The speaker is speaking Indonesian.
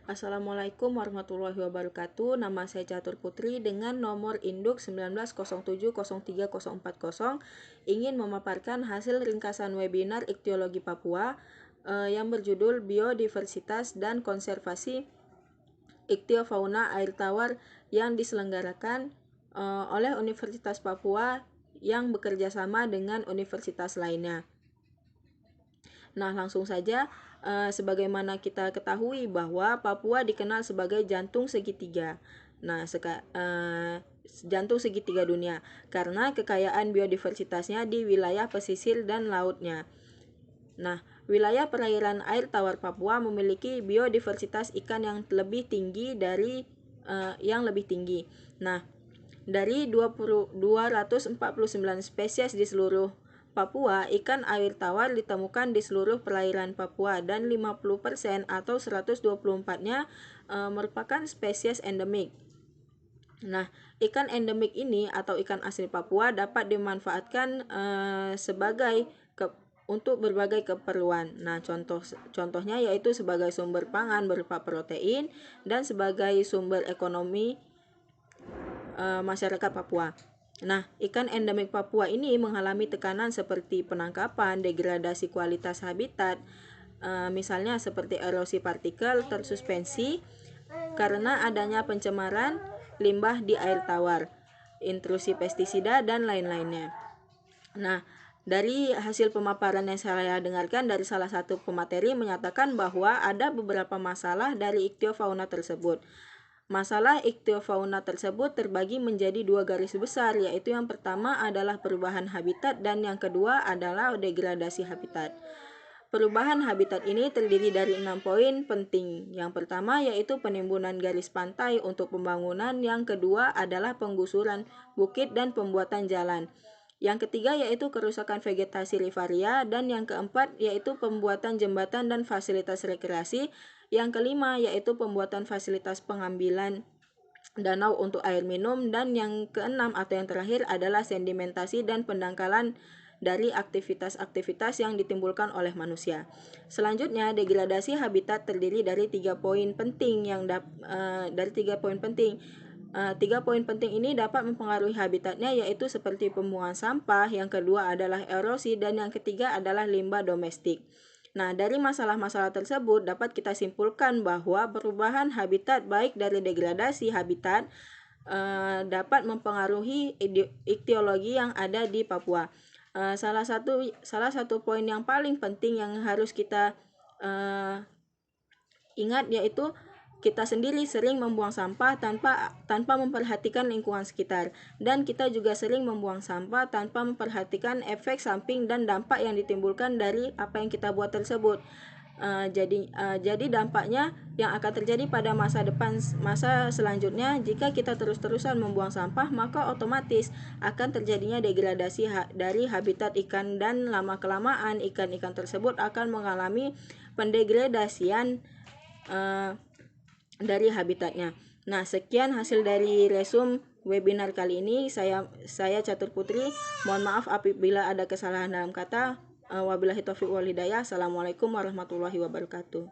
Assalamualaikum warahmatullahi wabarakatuh. Nama saya Catur Putri dengan nomor induk 1907030440 ingin memaparkan hasil ringkasan webinar Ikhtiologi Papua yang berjudul Biodiversitas dan Konservasi Iktiofauna Air Tawar yang diselenggarakan oleh Universitas Papua yang bekerja sama dengan universitas lainnya. Nah, langsung saja, sebagaimana kita ketahui bahwa Papua dikenal sebagai jantung segitiga. Nah, jantung segitiga dunia karena kekayaan biodiversitasnya di wilayah pesisir dan lautnya. Nah, wilayah perairan air tawar Papua memiliki biodiversitas ikan yang lebih tinggi dari Nah, dari 249 spesies di seluruh Papua, ikan air tawar ditemukan di seluruh perairan Papua dan 50% atau 124-nya merupakan spesies endemik. Nah, ikan endemik ini atau ikan asli Papua dapat dimanfaatkan untuk berbagai keperluan. Nah, contohnya yaitu sebagai sumber pangan berupa protein dan sebagai sumber ekonomi masyarakat Papua. Nah, ikan endemik Papua ini mengalami tekanan seperti penangkapan, degradasi kualitas habitat, misalnya seperti erosi partikel tersuspensi karena adanya pencemaran limbah di air tawar, intrusi pestisida, dan lain-lainnya. Nah, dari hasil pemaparan yang saya dengarkan dari salah satu pemateri menyatakan bahwa ada beberapa masalah dari iktiofauna tersebut. Masalah iktiofauna tersebut terbagi menjadi dua garis besar, yaitu yang pertama adalah perubahan habitat dan yang kedua adalah degradasi habitat. Perubahan habitat ini terdiri dari 6 poin penting. Yang pertama yaitu penimbunan garis pantai untuk pembangunan, yang kedua adalah penggusuran bukit dan pembuatan jalan. Yang ketiga yaitu kerusakan vegetasi rivaria, dan yang keempat yaitu pembuatan jembatan dan fasilitas rekreasi. Yang kelima yaitu pembuatan fasilitas pengambilan danau untuk air minum, dan yang keenam atau yang terakhir adalah sedimentasi dan pendangkalan dari aktivitas-aktivitas yang ditimbulkan oleh manusia. Selanjutnya, degradasi habitat terdiri dari 3 poin penting Tiga poin penting ini dapat mempengaruhi habitatnya, yaitu seperti pembuangan sampah, yang kedua adalah erosi, dan yang ketiga adalah limbah domestik. Nah, dari masalah-masalah tersebut dapat kita simpulkan bahwa perubahan habitat baik dari degradasi habitat dapat mempengaruhi iktioologi yang ada di Papua. Salah satu poin yang paling penting yang harus kita ingat yaitu kita sendiri sering membuang sampah tanpa memperhatikan lingkungan sekitar, dan kita juga sering membuang sampah tanpa memperhatikan efek samping dan dampak yang ditimbulkan dari apa yang kita buat tersebut. Jadi dampaknya yang akan terjadi pada masa selanjutnya jika kita terus-terusan membuang sampah, maka otomatis akan terjadinya degradasi dari habitat ikan, dan lama-kelamaan ikan-ikan tersebut akan mengalami pendegradasian dari habitatnya. Nah, sekian hasil dari resume webinar kali ini. Saya Catur Putri. Mohon maaf apabila ada kesalahan dalam kata. Wabillahi taufiq wal hidayah. Assalamualaikum warahmatullahi wabarakatuh.